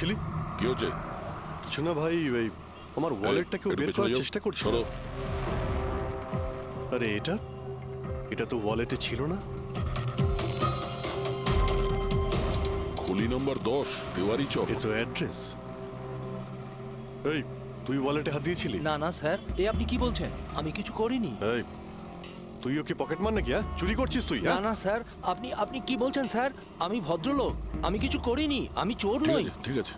করছিলি? কি হচ্ছে? কিছু না ভাই, ওই আমার ওয়ালেটটা কেউ বের করার চেষ্টা করছে। সরো। আরে এটা এটা তো ওয়ালেটে ছিল না। খুলি নম্বর 10, তেওয়ারি চক। এ তো অ্যাড্রেস। এই, তুই ওয়ালেটে হাত দিয়েছিলি? না না স্যার, এ আপনি কি বলছেন? আমি কিছু করিনি। এই, তুই ওকে পকেট মার নাকি? চুরি করছিস তুই? না না স্যার, আপনি আপনি কি বলছেন স্যার? আমি ভদ্রলোক, আমি কিছু করিনি, আমি চোর ঠিক নই। আছে, ঠিক আছে,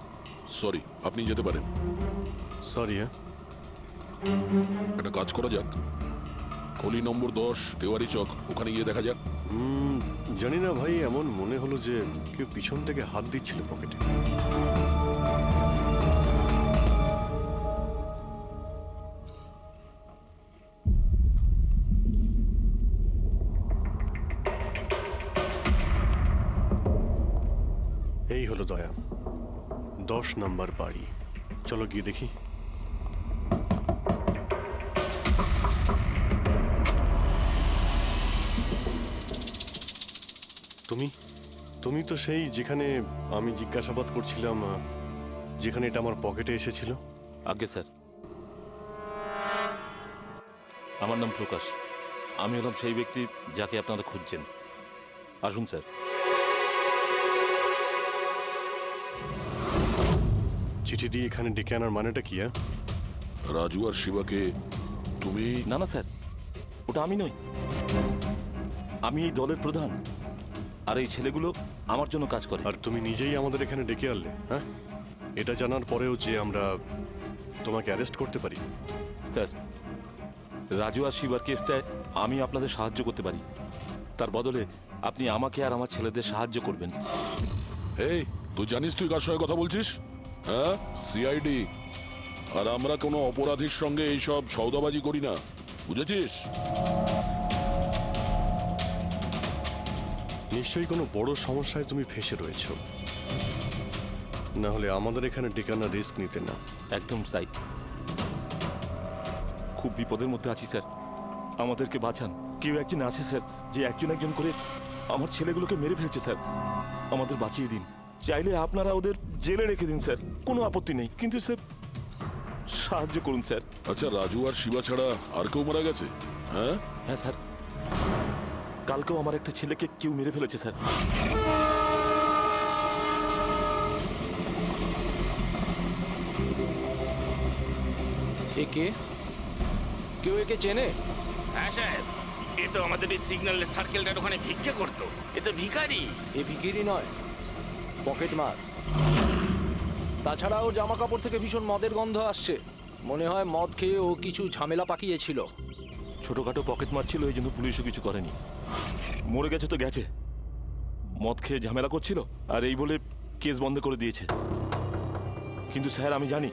সরি, আপনি যেতে পারেন। সরি। একটা কাজ করা যাক, খলি নম্বর 10, তেওয়ারি চক, ওখানে গিয়ে দেখা যাক। জানি না ভাই, এমন মনে হলো যে কেউ পিছন থেকে হাত দিচ্ছিল পকেটে। এই হলো দয়া, 10 নম্বর বাড়ি। চলো গিয়ে দেখি। তুমি তুমি তো সেই যেখানে আমি জিজ্ঞাসাবাদ করছিলাম, যেখানে এটা আমার পকেটে এসেছিল। আজ্ঞে স্যার, আমার নাম প্রকাশ। আমি হলাম সেই ব্যক্তি যাকে আপনারা খুঁজছেন। আসুন স্যার। চিঠি দিয়ে এখানে ডেকে আনার মানেটা কি? রাজু আর শিবাকে তুমি? না না স্যার, ওটা আমি নই। আমি এই দলের প্রধান, আর এই ছেলেগুলো আমার জন্য কাজ করে। আর তুমি নিজেই আমাদের এখানে ডেকে আনলে? হ্যাঁ, এটা জানার পরেও যে আমরা তোমাকে অ্যারেস্ট করতে পারি? স্যার, রাজু আর শিবার কেসটায় আমি আপনাদের সাহায্য করতে পারি। তার বদলে আপনি আমাকে আর আমার ছেলেদের সাহায্য করবেন। এই, তুই জানিস তুই কার সঙ্গে কথা বলছিস? হ্যাঁ, সিআইডি। আর আমরা কোনো অপরাধীর সঙ্গে এইসব সওদাবাজি করি না, বুঝেছিস? নিশ্চয়ই কোনো বড় সমস্যায় তুমি ফেঁসে রয়েছো, না হলে আমাদের এখানে ডেকে আনার রিস্ক নিতে না। একদম তাই। খুব বিপদের মধ্যে আছি স্যার, আমাদেরকে বাঁচান। কেউ একজন আছে স্যার, যে একজন একজন করে আমার ছেলেগুলোকে মেরে ফেলছে স্যার। আমাদের বাঁচিয়ে দিন। চাইলে আপনারা ওদের জেলে রেখে দিন স্যার, কোনো আপত্তি নেই, কিন্তু স্যার সাহায্য করুন স্যার। আচ্ছা, রাজু আর শিবা ছাড়া আর কেউ মারা গেছে? হ্যাঁ হ্যাঁ স্যার, কালকেও আমার একটা ছেলেকে কেউ মেরে ফেলেছে স্যার। একে কেউ একে চেনে? হ্যাঁ সাহেব, এ তো আমাদের এই সিগন্যালের সার্কেলটার ওখানে ভিক্ষে করতো। এ তো ভিখারি। এ ভিখিরি নয়, পকেট মার। তাছাড়া ওর জামা কাপড় থেকে ভীষণ মদের গন্ধ আসছে। মনে হয় মদ খেয়ে ও কিছু ঝামেলা পাকিয়েছিল। ছোটখাটো পকেট মারছিল, এই জন্য পুলিশও কিছু করেনি। মরে গেছে তো গেছে, মদ খেয়ে ঝামেলা করছিল আর এই বলে কেস বন্ধ করে দিয়েছে। কিন্তু স্যার আমি জানি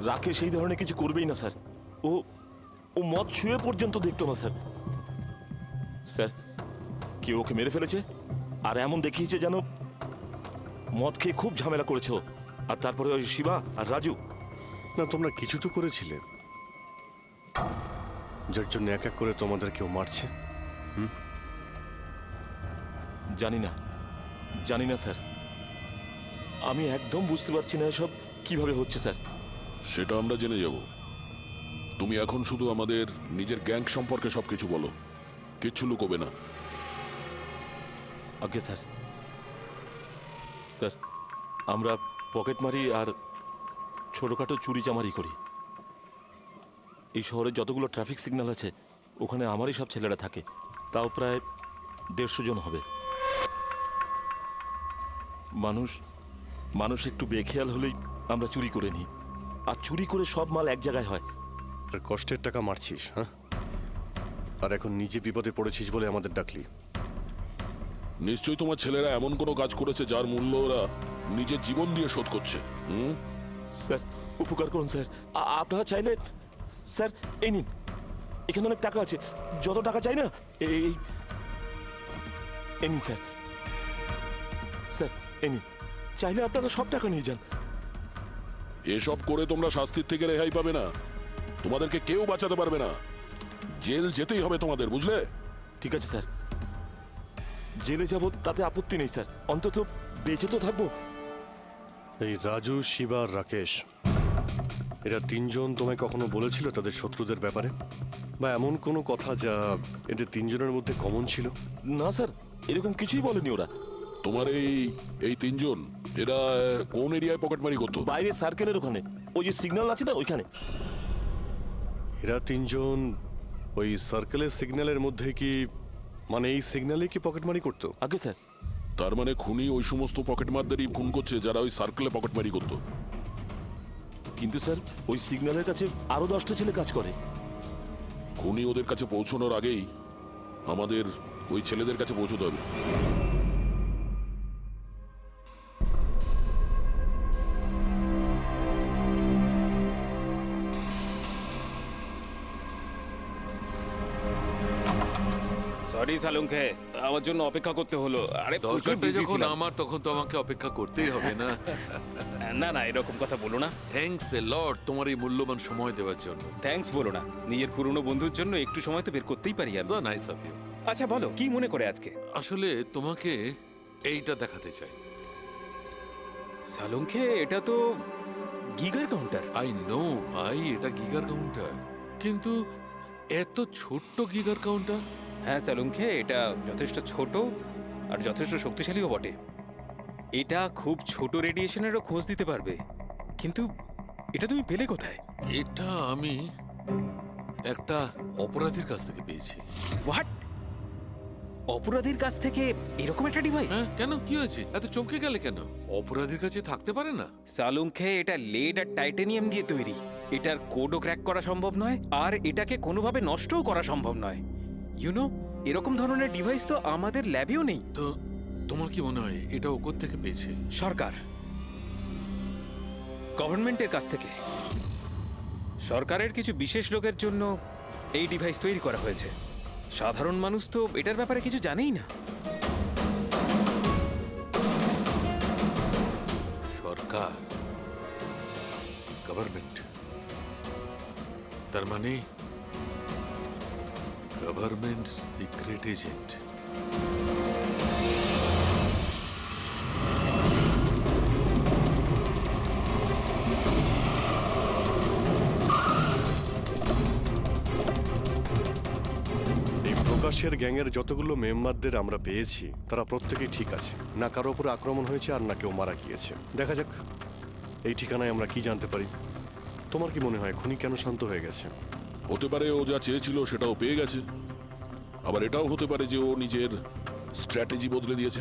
রাকেশ সেই ধরনের কিছু করবেই না স্যার। ও ও মদ ছুঁয়ে পর্যন্ত দেখতো না স্যার। স্যার, কেউ ওকে মেরে ফেলেছে আর এমন দেখিয়েছে যেন মদ খেয়ে খুব ঝামেলা করেছে ও। আর তারপরে ওই শিবা আর রাজু। না, তোমরা কিছু তো করেছিলে, যার জন্য এক এক করে তোমাদের কেউ মারছে। জানি না, জানি না স্যার। আমি একদম বুঝতে পারছি না এসব কিভাবে হচ্ছে স্যার। সেটা আমরা জেনে যাব। তুমি এখন শুধু আমাদের নিজের গ্যাং সম্পর্কে সবকিছু বলো, কিচ্ছু লুকোবে না। আজ্ঞে স্যার। স্যার, আমরা পকেট মারি আর ছোটোখাটো চুরি চামারি করি। এই শহরে যতগুলো ট্রাফিক সিগন্যাল আছে ওখানে আমারই সব ছেলেরা থাকে, তাও প্রায় 150 জন হবে। মানুষ একটু বেখেয়াল হলেই আমরা চুরি করে নিই, আর চুরি করে সব মাল এক জায়গায় হয়। আর কষ্টের টাকা মারছিস, হ্যাঁ? আর এখন নিজে বিপদে পড়েছিস বলে আমাদের ডাকলি। নিশ্চয়ই তোমার ছেলেরা এমন কোনো কাজ করেছে যার মূল্য ওরা নিজের জীবন দিয়ে শোধ করছে। স্যার, উপকার করুন স্যার। আপনারা চাইলে স্যার এই নিন, এখানে অনেক টাকা আছে, যত টাকা চাই না এই নিন স্যার। স্যার এই নিন, চাইলে আপনারা সব টাকা নিয়ে যান। এসব করে তোমরা শাস্তির থেকে রেহাই পাবে না, তোমাদেরকে কেউ বাঁচাতে পারবে না। জেল যেতেই হবে তোমাদের, বুঝলে? ঠিক আছে স্যার, জেলে যাব তাতে আপত্তি নেই স্যার, অন্তত বেঁচে তো থাকবো। এই রাজু, শিবা আর রাকেশ, এরা তিনজন তোমায় কখনো বলেছিল তাদের শত্রুদের ব্যাপারে, বা এমন কোনো কথা যা এদের তিনজনের মধ্যে কমন ছিল? না স্যার, এরকম কিছুই বলেনি ওরা। তোমার এই তিনজন এরা কোন এরিয়ায় পকেটমারি করতো? বাইরে সার্কেলের ওখানে, ওই যে সিগন্যাল আছে না ওইখানে। এরা তিনজন ওই সার্কেলের সিগন্যালের মধ্যে কি, মানে এই সিগন্যালে কি পকেটমারি করতো? আগে স্যার, তার মানে খুনি ওই সমস্ত পকেটমারদেরই খুন করছে যারা ওই সার্কেলে পকেটমারি করতো। কিন্তু স্যার ওই সিগন্যালের কাছে আরো 10টা ছেলে কাজ করে। খুনি ওদের কাছে পৌঁছানোর আগেই আমাদের ওই ছেলেদের কাছে পৌঁছতে হবে। সরি সালুঙ্কে, আমার জন্য অপেক্ষা করতে হলো। আরে প্রচুর দরকারটা busy যখন ছিলাম। আমার, তখন তো আমাকে অপেক্ষা করতেই হবে না? না না, এরকম কথা বলো না। থ্যাঙ্কস এ লট তোমার এই মূল্যবান সময় দেওয়ার জন্য। থ্যাঙ্কস বলো না, নিজের পুরনো বন্ধুর জন্য একটু সময় তো বের করতেই পারি আমি। So nice of you. আচ্ছা বলো, কি মনে করে আজকে? আসলে তোমাকে এইটা দেখাতে চাই। সালুঙ্কে, এটা তো গিগার কাউন্টার। আই নো ভাই, এটা গিগার কাউন্টার, কিন্তু এত ছোট্ট গিগার কাউন্টার। হ্যাঁ সালুঙ্কে, এটা যথেষ্ট ছোট আর যথেষ্ট শক্তিশালীও বটে। এটা খুব ছোট রেডিয়েশনেরও খোঁজ দিতে পারবে। কিন্তু এটা তুমি পেলে কোথায়? এটা আমি একটা অপরাধীর কাছ থেকে পেয়েছি। হোয়াট? অপরাধীর কাছ থেকে এরকম একটা ডিভাইস? হ্যাঁ, কেন, কি হয়েছে? এত চমকে গেলে কেন? অপরাধীর কাছে থাকতে পারে না? সালুঙ্কে, এটা লেড আর টাইটানিয়াম দিয়ে তৈরি। এটার কোডও ক্র্যাক করা সম্ভব নয়, আর এটাকে কোনোভাবে নষ্টও করা সম্ভব নয়। ইউনো, এরকম ধরনের ডিভাইস তো আমাদের ল্যাবেও নেই। তো তোমার কি মনে হয় এটা ও থেকে পেয়েছে? সরকার, গভর্নমেন্টের কাছ থেকে। সরকারের কিছু বিশেষ লোকের জন্য এই ডিভাইস তৈরি করা হয়েছে। সাধারণ মানুষ তো এটার ব্যাপারে কিছু জানেই না। সরকার, গভর্নমেন্ট, তার মানে গভর্নমেন্ট সিক্রেট এজেন্ট। এই প্রকাশের গ্যাংয়ের যতগুলো মেম্বারদের আমরা পেয়েছি তারা প্রত্যেকেই ঠিক আছে। না কারো উপর আক্রমণ হয়েছে আর না কেউ মারা গিয়েছে। দেখা যাক এই ঠিকানায় আমরা কি জানতে পারি। তোমার কি মনে হয় খুনি কেন শান্ত হয়ে গেছে? হতে পারে ও যা চেয়েছিল সেটাও পেয়ে গেছে, আবার এটাও হতে পারে যে ও নিজের স্ট্র্যাটেজি বদলে দিয়েছে।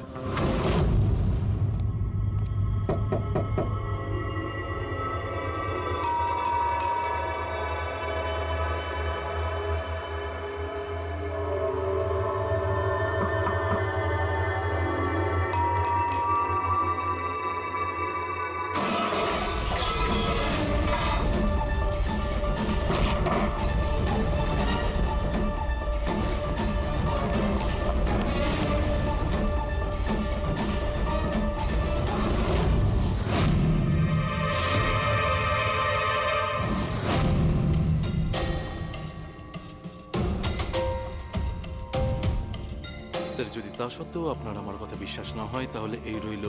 স্যার, যদি তা সত্ত্বেও আপনার আমার কথা বিশ্বাস না হয়, তাহলে এই রইল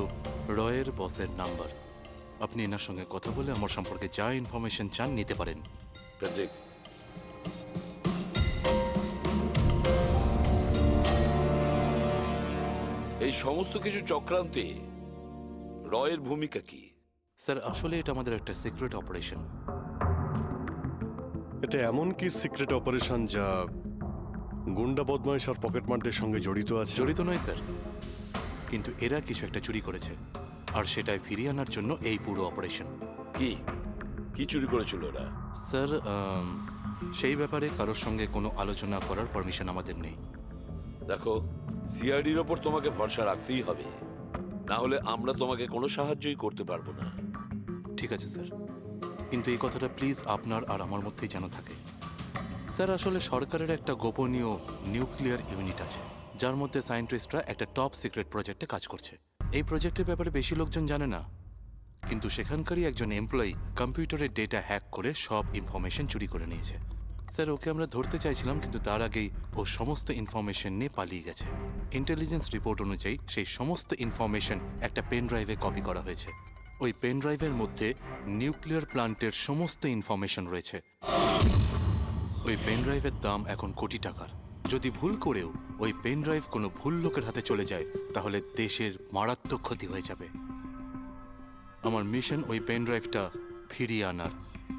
রয়ের বসের নাম্বার। আপনি এনার সঙ্গে কথা বলে আমার সম্পর্কে যা ইনফরমেশন চান নিতে পারেন। প্যাট্রিক, এই সমস্ত কিছু চক্রান্তে রয়ের ভূমিকা কি? স্যার, আসলে এটা আমাদের একটা সিক্রেট অপারেশন। এটা এমন কি সিক্রেট অপারেশন যা গুন্ডা বদমাইশ আর পকেটমারদের সঙ্গে জড়িত আছে? জড়িত নয় স্যার, কিন্তু এরা কিছু একটা চুরি করেছে, আর সেটাই ফিরিয়ে আনার জন্য এই পুরো অপারেশন। কি কি চুরি করেছিল ওরা? স্যার, সেই ব্যাপারে কারোর সঙ্গে কোনো আলোচনা করার পারমিশন আমাদের নেই। দেখো, সিআইডির ওপর তোমাকে ভরসা রাখতেই হবে, না হলে আমরা তোমাকে কোনো সাহায্যই করতে পারবো না। ঠিক আছে স্যার, কিন্তু এই কথাটা প্লিজ আপনার আর আমার মধ্যেই যেন থাকে। স্যার, আসলে সরকারের একটা গোপনীয় নিউক্লিয়ার ইউনিট আছে, যার মধ্যে সায়েন্টিস্টরা একটা টপ সিক্রেট প্রজেক্টে কাজ করছে। এই প্রজেক্টের ব্যাপারে বেশি লোকজন জানে না, কিন্তু সেখানকারই একজন এমপ্লয়ি কম্পিউটারের ডেটা হ্যাক করে সব ইনফরমেশন চুরি করে নিয়েছে। স্যার, ওকে আমরা ধরতে চাইছিলাম, কিন্তু তার আগেই ও সমস্ত ইনফরমেশন নিয়ে পালিয়ে গেছে। ইন্টেলিজেন্স রিপোর্ট অনুযায়ী সেই সমস্ত ইনফরমেশন একটা পেন ড্রাইভে কপি করা হয়েছে। ওই পেন ড্রাইভের মধ্যে নিউক্লিয়ার প্ল্যান্টের সমস্ত ইনফরমেশন রয়েছে। ওই পেন ড্রাইভের দাম এখন কোটি টাকার। যদি ভুল করেও ওই পেন ড্রাইভ কোনো ভুল লোকের হাতে চলে যায় তাহলে দেশের মারাত্মক ক্ষতি হয়ে যাবে। আমার মিশন ওই পেন ড্রাইভটা ফিরিয়ে আনার।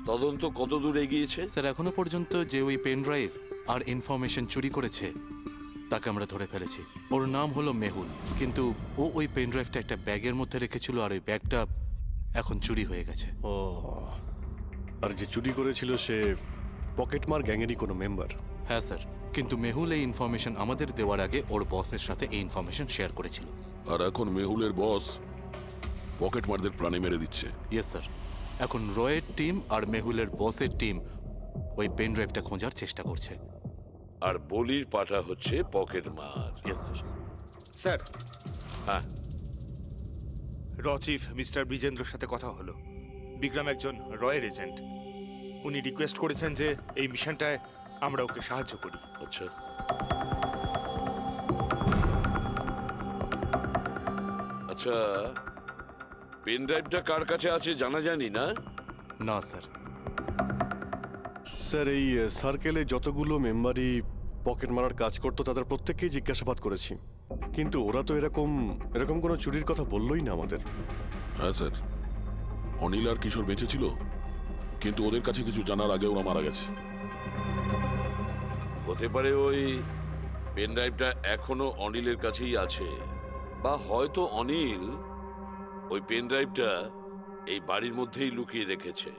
তদন্ত কত দূর এগিয়েছে? স্যার, এখনো পর্যন্ত যে ওই পেন ড্রাইভ আর ইনফরমেশন চুরি করেছে তাকে আমরা ধরে ফেলেছি। ওর নাম হলো মেহুল, কিন্তু ও ওই পেন ড্রাইভটা একটা ব্যাগের মধ্যে রেখেছিল আর ওই ব্যাগটা এখন চুরি হয়ে গেছে। ও, আর যে চুরি করেছিল সে পকেটমার গ্যাংয়েরই কোনো মেম্বার। হ্যাঁ স্যার, কিন্তু মেহুল এই ইনফরমেশন আমাদের দেওয়ার আগে ওর বসের সাথে এই ইনফরমেশন শেয়ার করেছিল। আর এখন মেহুলের বস পকেটমারদের প্রাণে মেরে দিচ্ছে। ইয়েস স্যার, এখন রয়ের টিম আর মেহুলের বসের টিম ওই পেন ড্রাইভটা খোঁজার চেষ্টা করছে। আর বলির পাঠা হচ্ছে পকেট মার। Yes sir. স্যার, হ্যাঁ, র চিফ মিস্টার বিজেন্দ্রর সাথে কথা হলো। বিক্রম একজন রয়ের এজেন্ট। উনি রিকোয়েস্ট করেছেন যে এই মিশনটায় আমরা ওকে সাহায্য করি। আচ্ছা। আচ্ছা, পেন ড্রাইভটা কার কাছে আছে জানা জানি না? না স্যার। স্যার, এই সার্কেলে যতগুলো মেম্বারই পকেট মারার কাজ করতো তাদের প্রত্যেককেই জিজ্ঞাসাবাদ করেছি, কিন্তু ওরা তো এরকম কোনো চুরির কথা বললোই না আমাদের। হ্যাঁ স্যার, অনিল আর কিশোর বেঁচে ছিল, কিন্তু ওদের কাছে কিছু জানার আগে ওরা মারা গেছে। হতে পারে ওই পেন ড্রাইভটা এখনো অনিলের কাছেই আছে, বা হয়তো অনিল ওই পেন ড্রাইভটা এই বাড়ির মধ্যেই লুকিয়ে রেখেছে।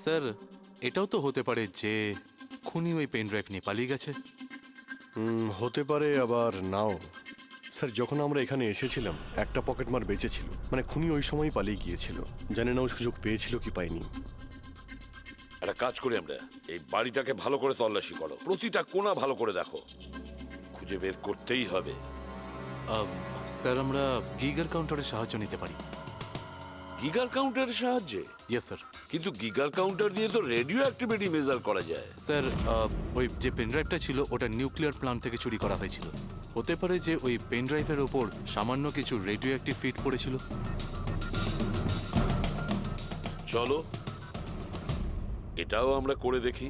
স্যার, এটাও তো হতে পারে যে খুনি ওই পেন ড্রাইভ নিয়ে পালিয়ে গেছে। হতে পারে, আবার নাও। স্যার, যখন আমরা এখানে এসেছিলাম একটা পকেটমার বেঁচে ছিল, মানে খুনি ওই সময় পালিয়ে গিয়েছিল। জানি না ও সুযোগ পেয়েছিল কি পায়নি। একটা কাজ করি আমরা, এই বাড়িটাকে ভালো করে তল্লাশি করো, প্রতিটা কোণা ভালো করে দেখো, খুঁজে বের করতেই হবে। স্যার, আমরা গিগার কাউন্টারের সাহায্য নিতে পারি। গিগার কাউন্টারের সাহায্যে? Yes sir. কিন্তু গিগার কাউন্টার দিয়ে তো রেডিও অ্যাক্টিভিটি মেজার করা যায়। স্যার, ওই যে পেন ড্রাইভটা ছিল ওটা নিউক্লিয়ার প্ল্যান্ট থেকে চুরি করা হয়েছিল। হতে পারে যে ওই পেন ড্রাইভের ওপর সামান্য কিছু রেডিও অ্যাক্টিভ ফিট পড়েছিল। চলো এটাও আমরা করে দেখি।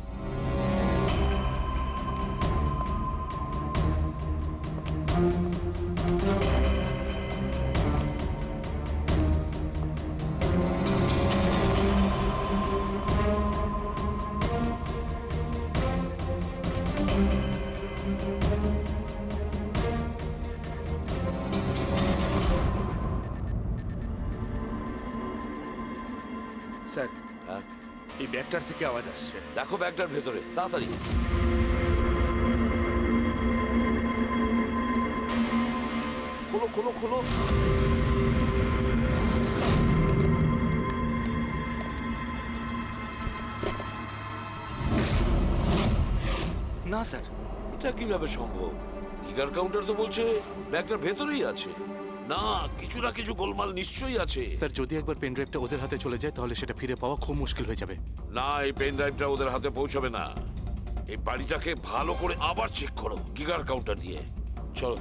স্যার, হ্যাঁ, এই ব্যাগটার থেকে আওয়াজ আসছে। দেখো ব্যাগটার ভেতরে, তাড়াতাড়ি। খোলো খোলো খোলো। না স্যার, এটা কিভাবে সম্ভব? গিগার কাউন্টার তো বলছে ব্যাগটার ভেতরেই আছে। না, কিছু না কিছু গোলমাল নিশ্চয়ই আছে। স্যার, যদি একবার পেন ড্রাইভটা ওদের হাতে চলে যায় তাহলে সেটা ফিরে পাওয়া খুব মুশকিল হয়ে যাবে। না, এই পেন ড্রাইভটা ওদের হাতে পৌঁছবে না। এই বাড়িটাকে ভালো করে আবার চেক করো গিগার কাউন্টার দিয়ে। চলো।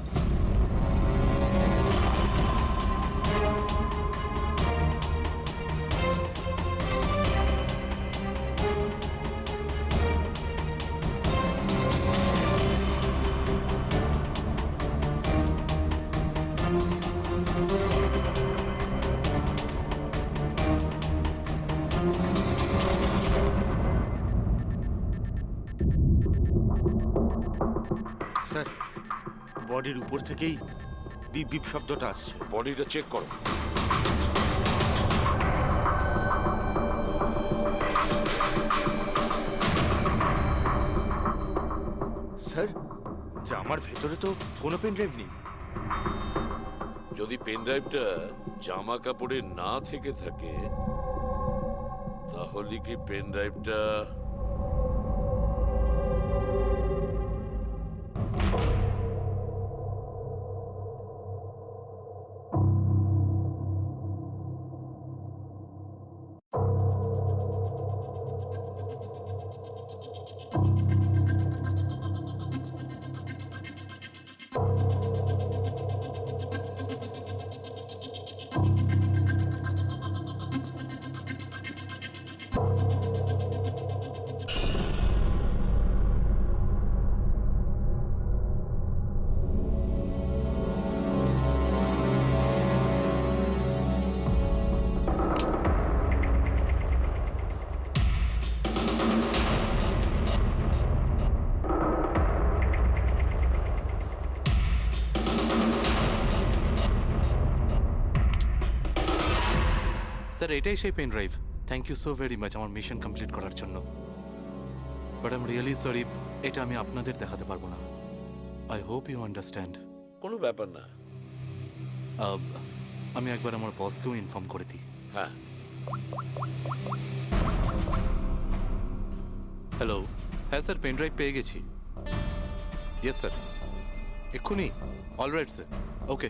স্যার, বডির উপর থেকেই বিপ বিপ শব্দটা আসছে। বডিটা চেক করো। স্যার, জামার ভেতরে তো কোনো পেন ড্রাইভ নেই। যদি পেন ড্রাইভটা জামা কাপড়ে না থেকে থাকে তাহলে কি পেন ড্রাইভটা স্যার এটাই সেই pen drive. Thank you so very much আমার মিশন কমপ্লিট করার জন্য। But I am really sorry, এটা আমি আপনাদের দেখাতে পারবো না। I hope you understand. কোনো ব্যাপার না। আমি একবার আমার বসকেও ইনফর্ম করে দিই। হ্যাঁ, হ্যালো, হ্যাঁ স্যার, পেন ড্রাইভ পেয়ে গেছি। ইয়েস স্যার, এক্ষুনি। Alright sir, okay.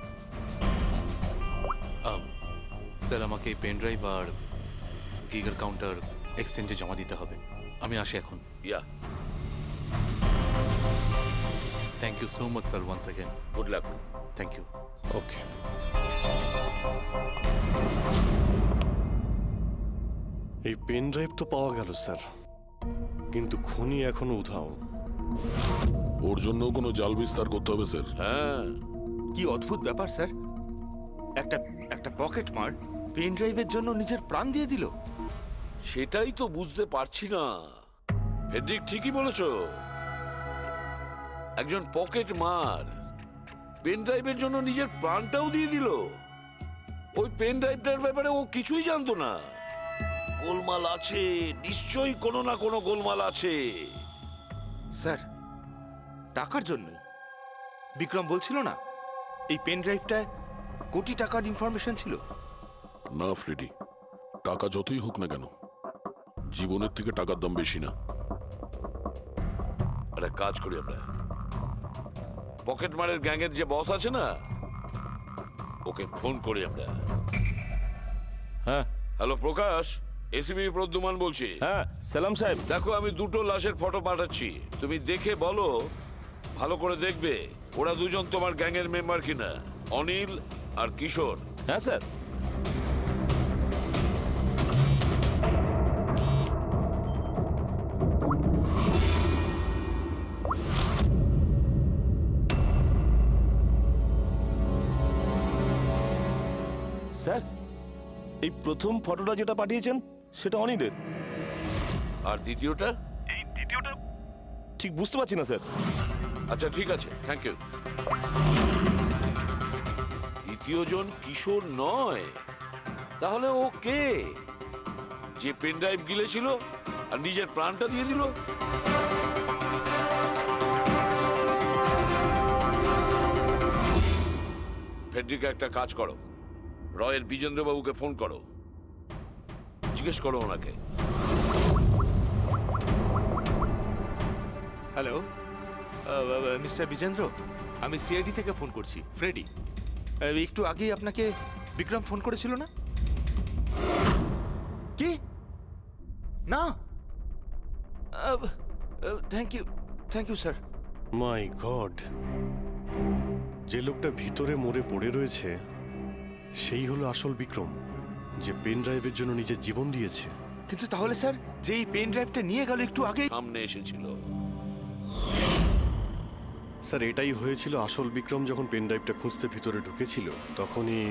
স্যার আমাকে এই পেন ড্রাইভ আর গিগার কাউন্টার এক্সচেঞ্জে জমা দিতে হবে। আমি আসি এখন। Yeah, thank you so much sir, once again. Good luck. Thank you. Okay. এই পেন ড্রাইভ তো পাওয়া গেল স্যার, কিন্তু খুনি এখনো উধাও। ওর জন্য কোনো জাল বিস্তার করতে হবে স্যার। হ্যাঁ, কি অদ্ভুত ব্যাপার স্যার, একটা পকেট মার পেন ড্রাইভের জন্য নিজের প্রাণ দিয়ে দিল। সেটাই তো বুঝতে পারছি না। ফেডরিক ঠিকই বলেছ, একজন পকেট মার পেন ড্রাইভের জন্য নিজের প্রাণটাও দিয়ে দিল। ওই পেন ড্রাইভটার ব্যাপারে ও কিছুই জানতো না। গোলমাল আছে, নিশ্চয়ই কোনো না কোনো গোলমাল আছে। স্যার, টাকার জন্যই বিক্রম বলছিল না এই পেন ড্রাইভটায় কোটি টাকার ইনফরমেশন ছিল। না ফ্রেডি, টাকা যতই হোক না কেন, জীবনের থেকে টাকার দাম বেশি না। একটা কাজ করি আমরা, পকেট মারের গ্যাংয়ের যে বস আছে না, ওকে ফোন করি আমরা। হ্যাঁ হ্যালো প্রকাশ, এসিবি প্রদ্যুমান বলছি। হ্যাঁ সালাম সাহেব। দেখো, আমি দুটো লাশের ফটো পাঠাচ্ছি, তুমি দেখে বলো, ভালো করে দেখবে ওরা দুজন তোমার গ্যাংয়ের মেম্বার কিনা, অনিল আর কিশোর। হ্যাঁ স্যার। স্যার, এই প্রথম ফটোটা যেটা পাঠিয়েছেন সেটা অনিলের। আর দ্বিতীয়টা? ঠিক বুঝতে পারছি না স্যার। আচ্ছা ঠিক আছে, থ্যাংক ইউ। দ্বিতীয় জন কিশোর নয়, তাহলে ও কে? যে পেন ড্রাইভ গিলেছিল আর নিজের প্রাণটা দিয়ে দিল? ফেডরিকা, একটা কাজ করো, রয়ের বিজেন্দ্রবাবুকে ফোন করো, জিজ্ঞেস করো ওনাকে। হ্যালো মিস্টার বিজেন্দ্র, আমি সিআইডি থেকে ফোন করছি, ফ্রেডি। একটু আগেই আপনাকে বিক্রম ফোন করেছিল না? কি না? Thank you sir. My God, যে লোকটা ভিতরে মরে পড়ে রয়েছে সেই হলো আসল বিক্রম, যে পেন ড্রাইভের জন্য নিজের জীবন দিয়েছে। কিন্তু তাহলে স্যার, যে এই পেন ড্রাইভটা নিয়ে গেল একটু আগে, সামনে এসেছিল। স্যার, এটাই হয়েছিল। আসল বিক্রম যখন পেন ড্রাইভটা খুঁজতে ভিতরে ঢুকেছিল তখনই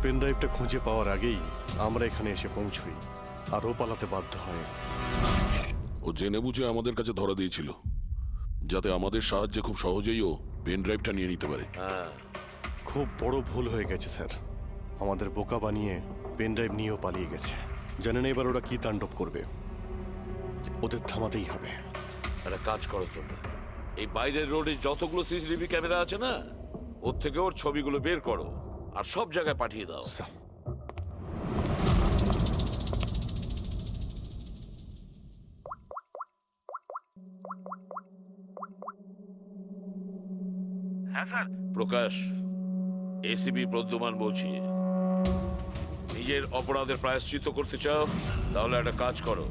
পেন ড্রাইভটা খুঁজে পাওয়ার আগেই আমরা এখানে এসে পৌঁছই, আর ও পালাতে বাধ্য হয়। ও জেনে বুঝে আমাদের কাছে ধরা দিয়েছিল, যাতে আমাদের সাহায্যে খুব সহজেই ও পেন ড্রাইভটা নিয়ে নিতে পারে। খুব বড় ভুল হয়ে গেছে স্যার। আমাদের বোকা বানিয়ে পেন ড্রাইভ নিয়েও পালিয়ে গেছে। জানেন এবার ওরা কি তাণ্ডব করবে, ওদের থামাতেই হবে। একটা কাজ করো তোমরা, এই বাইরের রোডে যতগুলো সিসিটিভি ক্যামেরা আছে না, ওর থেকে ওর ছবিগুলো বের করো আর সব জায়গায় পাঠিয়ে দাও। প্রকাশ, এসিবি প্রদ্যুমান বলছি। নিজের অপরাধের প্রায়শ্চিত্ত করতে চাও? তাহলে একটা কাজ করো,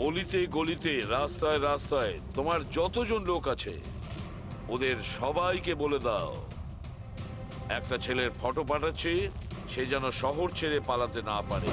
অলিতে গলিতে রাস্তায় রাস্তায় তোমার যতজন লোক আছে ওদের সবাইকে বলে দাও একটা ছেলের ফটো পাঠাচ্ছি, সে যেন শহর ছেড়ে পালাতে না পারে।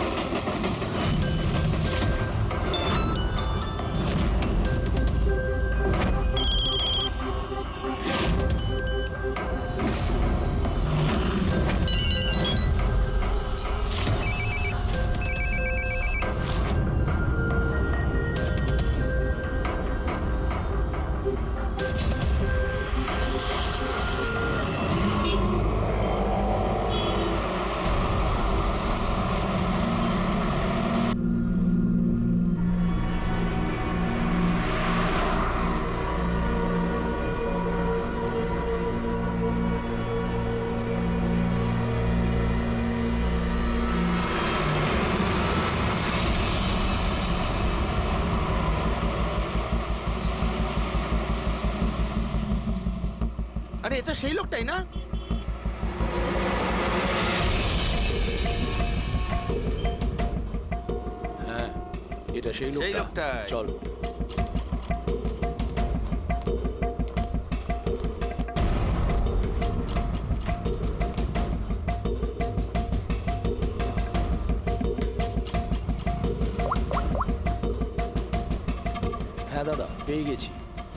আরে এটা সেই লোকটাই না? হ্যাঁ, এটা সেই লোকটা। চল। হ্যাঁ দাদা, পেয়ে গেছি।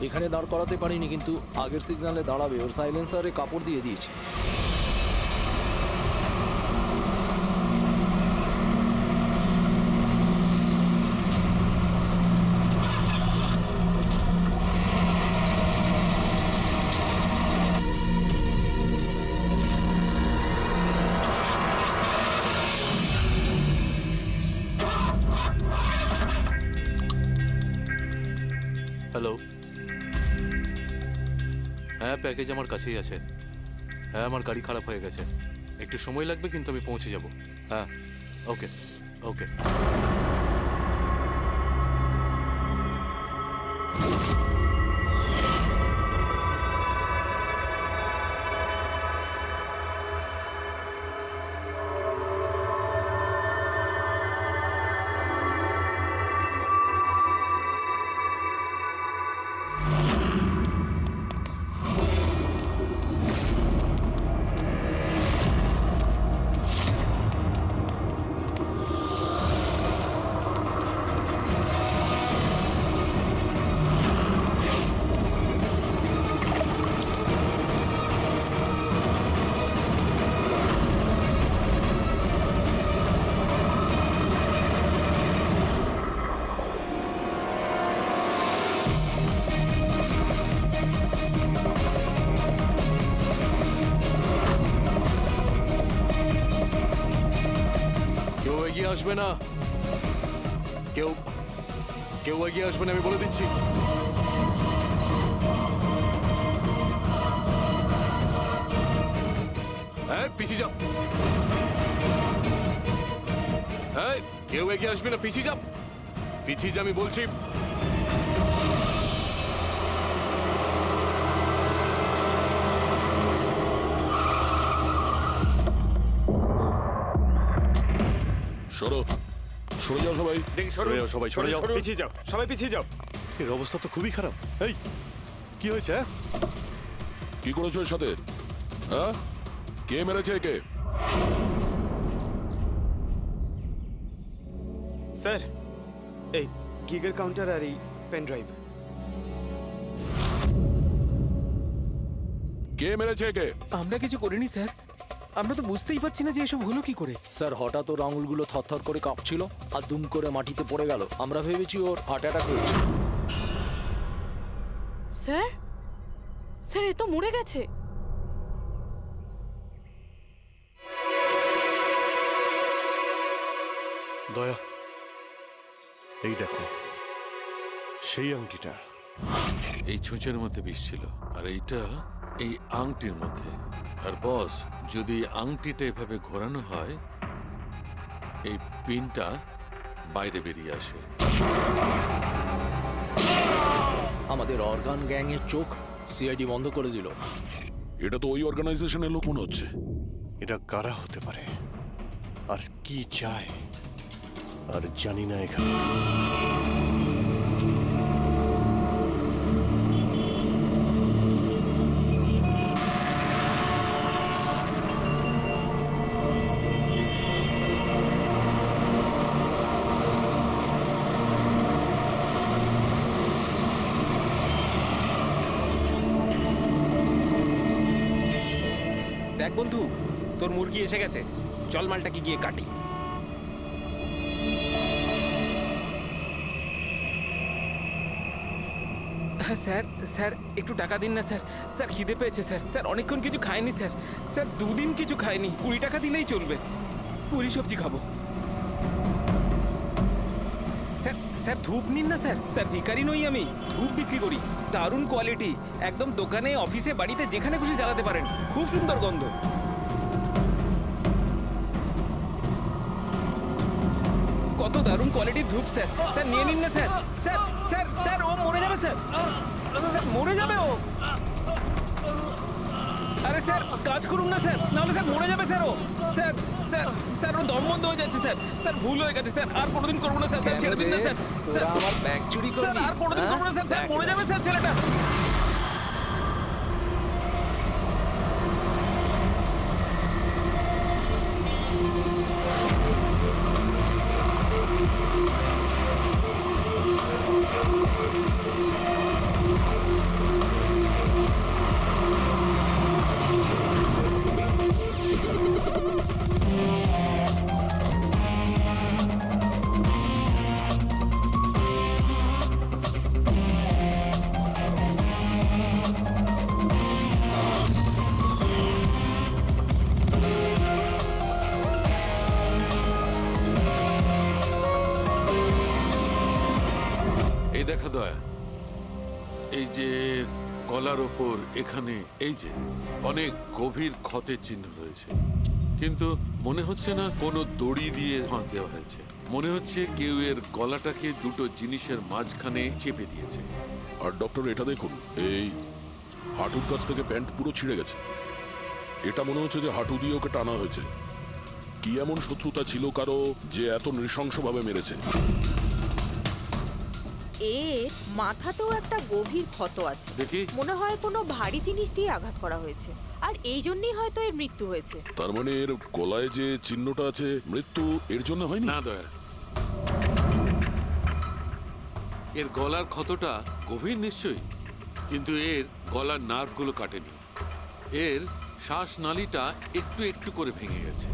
এখানে দাঁড় করাতে পারিনি, কিন্তু আগের সিগন্যালে দাঁড়াবে, ওর সাইলেন্সারে কাপড় দিয়ে দিয়েছি। হ্যালো, হ্যাঁ প্যাকেজ আমার কাছেই আছে। হ্যাঁ আমার গাড়ি খারাপ হয়ে গেছে, একটু সময় লাগবে কিন্তু আমি পৌঁছে যাব। হ্যাঁ ওকে ওকে। এগিয়ে আসবে না, কেউ কেউ এগিয়ে আসবে না, আমি বলে দিচ্ছি। হ্যাঁ পিছিয়ে যাও, হ্যাঁ কেউ এগিয়ে আসবে না, পিছিয়ে যাও, পিছিয়ে যা আমি বলছি। সরো, সরে যাও সবাই। সরে যাও সবাই, সরে যাও। পিছিয়ে যাও, সবাই পিছিয়ে যাও। এর অবস্থা তো খুবই খারাপ। এই কি হয়েছে? হ্যাঁ? কি করেছো এর সাথে? হ্যাঁ, কে মেরেছে একে? স্যার, এই গিগার কাউন্টার আর এই পেন ড্রাইভ। কে মেরেছে একে? আমরা কিছু করিনি স্যার, আমরা তো বুঝতেই পারছি না যে এসব হলো কি করে। স্যার হঠাৎ ওর আঙুলগুলো থরথর করে কাঁপছিল আর দুম করে মাটিতে পড়ে গেল। আমরা ভেবেছি ওর হার্ট অ্যাটাক হয়েছে। স্যার, স্যার এ তো মরে গেছে। দয়া, এই দেখো সেই আংটিটা। এই ছুঁচের মধ্যে বিষ ছিল, আর এইটা এই আংটির মধ্যে। আর বস, যদি এই আংটিটা এভাবে ঘোরানো হয়, এই পিনটা বাইরে বেরিয়ে আসে। আমাদের অর্গান গ্যাংয়ের চোখ সিআইডি বন্ধ করে দিল। এটা তো ওই অর্গানাইজেশনের লোক মনে হচ্ছে। এটা কারা হতে পারে আর কি চায় আর জানি না এখানে। দেখ বন্ধু, তোর মুরগি এসে গেছে, চল মালটাকে গিয়ে কাটি। হ্যাঁ স্যার, স্যার একটু টাকা দিন না স্যার। স্যার খিদে পেয়েছে স্যার। স্যার অনেকক্ষণ কিছু খায়নি স্যার। স্যার 2 দিন কিছু খায়নি, 20 টাকা দিলেই চলবে। পুরি সবজি খাবো। স্যার, স্যার ধূপ নিন না স্যার। স্যার ভিখারি নই আমি, ধূপ বিক্রি করি, দারুণ কোয়ালিটি, একদম দোকানে, অফিসে, বাড়িতে যেখানে খুশি জ্বালাতে পারেন, খুব সুন্দর গন্ধ। কত দারুণ কোয়ালিটির ধূপ স্যার। স্যার নিয়ে নিন না স্যার। স্যার স্যার স্যার ও মরে যাবে স্যার। স্যার মরে যাবে ও। আরে স্যার কাজ করুন না স্যার, নাহলে স্যার মরে যাবে স্যার ও। স্যার স্যার স্যার ও দম বন্ধ হয়ে যাচ্ছে স্যার। স্যার ভুল হয়ে গেছে স্যার, আর কোনোদিন করবো না স্যার। স্যার ছেড়ে দিন না স্যার। স্যার আমার ব্যাগ চুরি স্যার করবি? আর কোনোদিন করবো না স্যার। স্যার মরে যাবে স্যার ছেলেটা। এই দেখা দয়া, এই যে গলার ওপর এখানে এই যে অনেক গভীর ক্ষতের চিহ্ন রয়েছে, কিন্তু মনে হচ্ছে না কোনো দড়ি দিয়ে ফাঁস দেওয়া হয়েছে। মনে হচ্ছে কেউ এর গলাটাকে দুটো জিনিসের মাঝখানে চেপে দিয়েছে। আর ডক্টর এটা দেখুন, এই হাঁটুর কাছ থেকে প্যান্ট পুরো ছিঁড়ে গেছে। এটা মনে হচ্ছে যে হাঁটু দিয়ে ওকে টানা হয়েছে। কি এমন শত্রুতা ছিল কারো যে এত নৃশংসভাবে মেরেছে? এর মাথাতেও একটা গভীর ক্ষত আছে। দেখি। মনে হয় কোনো ভারী জিনিস দিয়ে আঘাত করা হয়েছে, আর এই জন্যই হয়তো এর মৃত্যু হয়েছে। তার মানে এর গলায় যে চিহ্নটা আছে, মৃত্যু এর জন্য হয়নি? না দয়া, এর গলার ক্ষতটা গভীর নিশ্চয়ই, কিন্তু এর গলার নার্ভগুলো কাটেনি। এর শ্বাসনালীটা একটু একটু করে ভেঙে গেছে।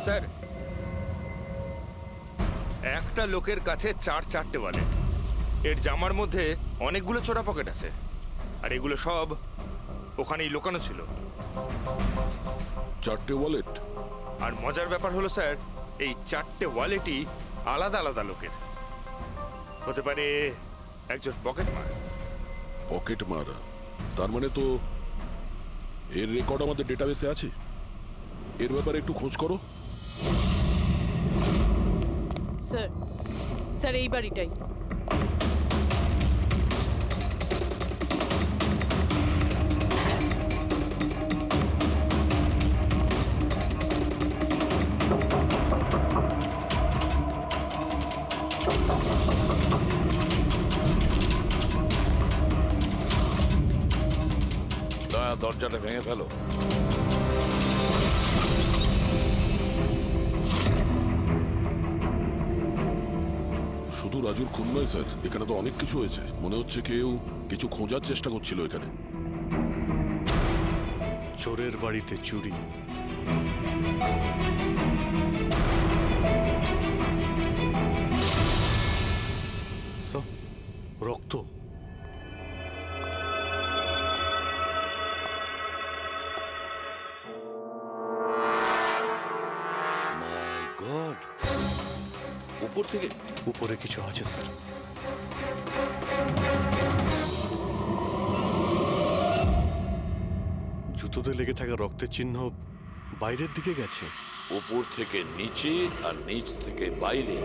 স্যার, একটা লোকের কাছে 4 ওয়ালেট। এর জামার মধ্যে অনেকগুলো চোরা পকেট আছে, আর এগুলো সব ওখানেই লুকানো ছিল। 4টে ওয়ালেট? আর মজার ব্যাপার হলো স্যার, এই 4টে ওয়ালেটই আলাদা আলাদা লোকের। হতে পারে একজন পকেট মার। পকেট মারা? তার মানে তো এর রেকর্ড আমাদের ডেটাবেসে আছে। এর ব্যাপারে একটু খোঁজ করো। স্যার, স্যার এই বাড়িটাই। দয়া, দরজাটা ভেঙে ফেলো। শুধু রাজুর খুন নয় স্যার, এখানে তো অনেক কিছু হয়েছে। মনে হচ্ছে কেউ কিছু খোঁজার চেষ্টা করছিল এখানে। চোরের বাড়িতে চুরি, রক্ত। উপর থেকে? উপরে কিছু আছে স্যার। জুতোতে লেগে থাকা রক্তের চিহ্ন বাইরের দিকে গেছে। উপর থেকে নিচে আর নিচ থেকে বাইরে।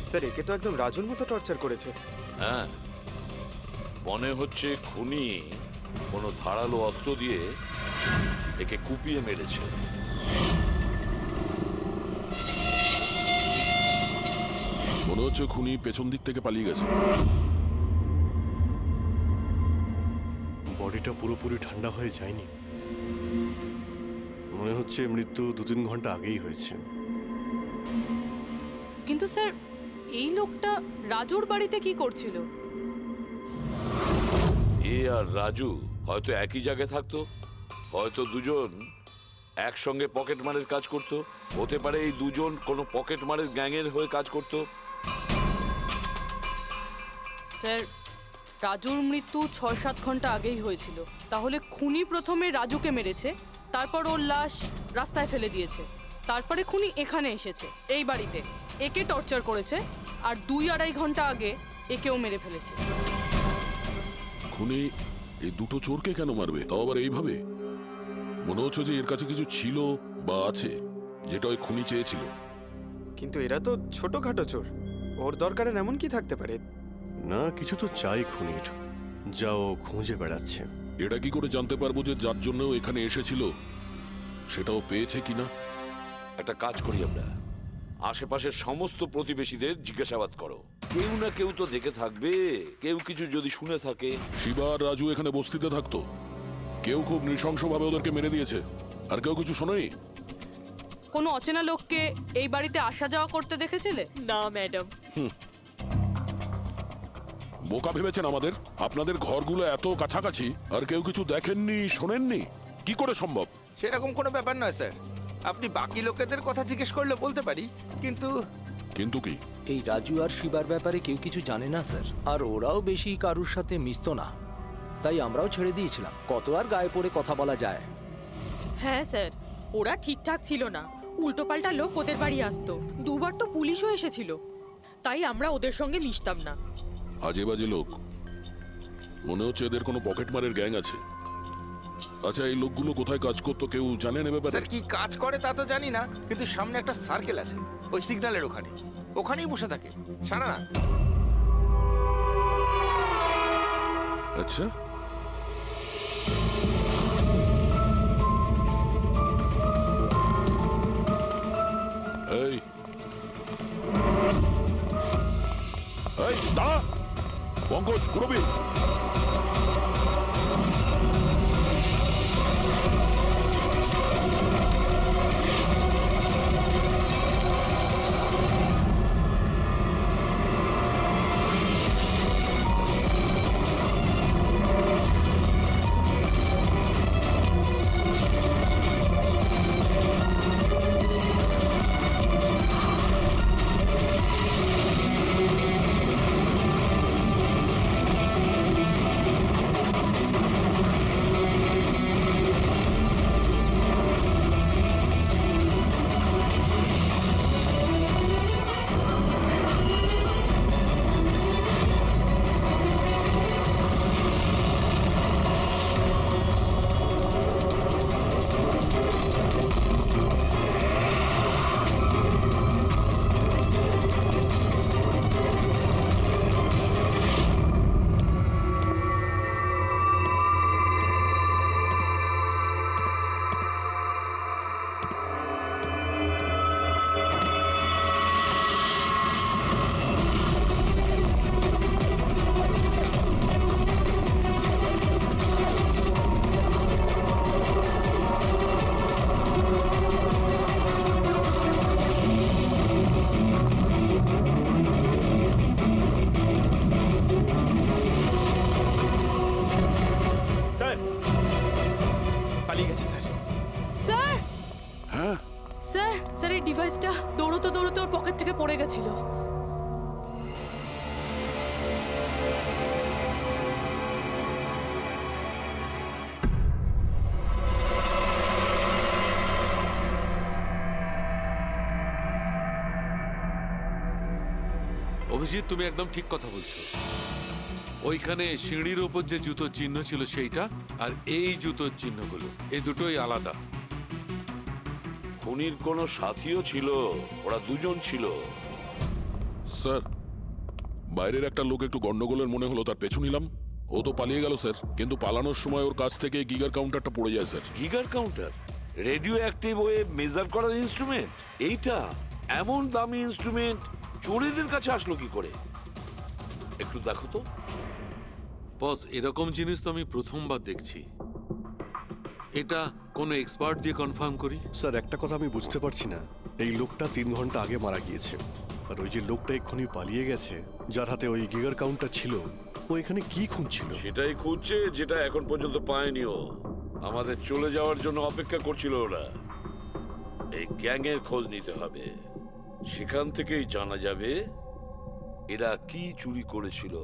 স্যার একে তো একদম রাজুর মতো টর্চার করেছে। হ্যাঁ, মনে হচ্ছে খুনি কোনো ধারালো অস্ত্র দিয়ে একে কুপিয়ে মেরেছে। মনে হচ্ছে খুনি পেছন দিক থেকে পালিয়ে গেছে। বডিটা পুরোপুরি ঠান্ডা হয়ে যায়নি। মনে হচ্ছে মৃত্যু 2-3 ঘন্টা আগেই হয়েছে। কিন্তু স্যার এই লোকটা রাজুর বাড়িতে কি করছিল? এ আর রাজু হয়তো একই জায়গায় থাকতো, হয়তো দুজন একসঙ্গে পকেট মারের কাজ করত, হতে পারে এই দুজন কোনো পকেট মারের গ্যাংয়ের হয়ে কাজ করত। স্যার রাজুর মৃত্যু 6-7 ঘন্টা আগেই হয়েছিল, তাহলে খুনি প্রথমে রাজুকে মেরেছে, তারপর ওর লাশ রাস্তায় ফেলে দিয়েছে, তারপরে খুনি এখানে এসেছে এই বাড়িতে, একে টর্চার করেছে, আর 2-2.5 ঘন্টা আগে একেও মেরে ফেলেছে। খুনি এই দুটো চোরকে কেন মারবে, তাও আবার এইভাবে? মনে হচ্ছে যে এর কাছে কিছু ছিল বা আছে যেটা ওই খুনি চেয়েছিল। কিন্তু এরা তো ছোটখাটো চোর, ওর দরকারে এমন কি থাকতে পারে? না, কিছু তো চাই খুনির, যা ও খুঁজে বেড়াচ্ছে। এটা কি করে জানতে পারবো যে যার জন্য ও এখানে এসেছিল সেটাও পেয়েছে কিনা? একটা কাজ করি আমরা, আশেপাশের সমস্ত প্রতিবেশীদের জিজ্ঞাসাবাদ করো, কেউ না কেউ তো দেখে থাকবে, কেউ কিছু যদি শুনে থাকে। শিবা আর রাজু এখানে বস্তিতে থাকতো, কেউ খুব নৃশংসভাবে ওদেরকে মেরে দিয়েছে, আর কেউ কিছু শোনেনি? কোনো অচেনা লোককে এই বাড়িতে আসা যাওয়া করতে দেখেছিলে? না ম্যাডাম। বোকা ভেবেছেন আমাদের? আপনাদের ঘরগুলো এত কাছাকাছি আর কেউ কিছু দেখেননি, শোনেননি? কি করে সম্ভব? সেরকম কোনো ব্যাপার নয় স্যার, আপনি বাকি লোকেদের কথা জিজ্ঞেস করলে বলতে পারি, কিন্তু কিন্তু কি? এই রাজু আর শিবার ব্যাপারে কেউ কিছু জানে না স্যার, আর ওরাও বেশি কারুর সাথে মিশতো না, তাই আমরাও ছেড়ে দিয়েছিলাম। কত আর গায়ে পড়ে কথা বলা যায়? হ্যাঁ স্যার, ওরা ঠিকঠাক ছিল না, উল্টোপাল্টা লোক ওদের বাড়ি আসতো, 2বার তো পুলিশও এসেছিল, তাই আমরা ওদের সঙ্গে মিশতাম না। আজে বাজে লোক, মনে হচ্ছে এদের কোনো পকেট মারের গ্যাং আছে। আচ্ছা, এই লোকগুলো কোথায় কাজ করতো কেউ জানেন এ ব্যাপারে? স্যার কি কাজ করে তা তো জানি না, কিন্তু সামনে একটা সার্কেল আছে, ওই সিগন্যালের ওখানেই বসে থাকে সারা রাত। আচ্ছা, এই এই দাঁড়া, পঙ্কজ, করবি? স্যার স্যার এই ডিভাইসটা দৌড়তে দৌড়তে ওর পকেট থেকে পড়ে গেছিল। অভিজিৎ, তুমি একদম ঠিক কথা বলছো। ওইখানে সিঁড়ির ওপর যে জুতোর চিহ্ন ছিল সেইটা, আর এই জুতোর চিহ্নগুলো, এই দুটোই আলাদা। খুনির কোনো সাথীও ছিল, ওরা দুজন ছিল। স্যার, বাইরের একটা লোক একটু গন্ডগোলের মনে হলো, তার পেছু নিলাম। ও তো পালিয়ে গেল স্যার, কিন্তু পালানোর সময় ওর কাছ থেকে গিগার কাউন্টারটা পড়ে যায় স্যার। Geiger counter, radioactive way measure করার ইনস্ট্রুমেন্ট, এইটা এমন দামি ইনস্ট্রুমেন্ট চোরেদের কাছে আসলো কি করে? একটু দেখো তো। বস, এরকম জিনিস তো আমি প্রথমবার দেখছি। এটা কোনো এক্সপার্ট দিয়ে কনফার্ম করি। স্যার, একটা কথা আমি বুঝতে পারছি না, এই লোকটা 3 ঘন্টা আগে মারা গিয়েছে, আর ওই যে লোকটা এক্ষুনি পালিয়ে গেছে, যার হাতে ওই গিগার কাউন্টার ছিল, ও এখানে কি খুঁজছিল? সেটাই খুঁজছে যেটা এখন পর্যন্ত পায়নি ও। আমাদের চলে যাওয়ার জন্য অপেক্ষা করছিল ওরা। এই গ্যাংয়ের খোঁজ নিতে হবে, সেখান থেকেই জানা যাবে এরা কি চুরি করেছিল।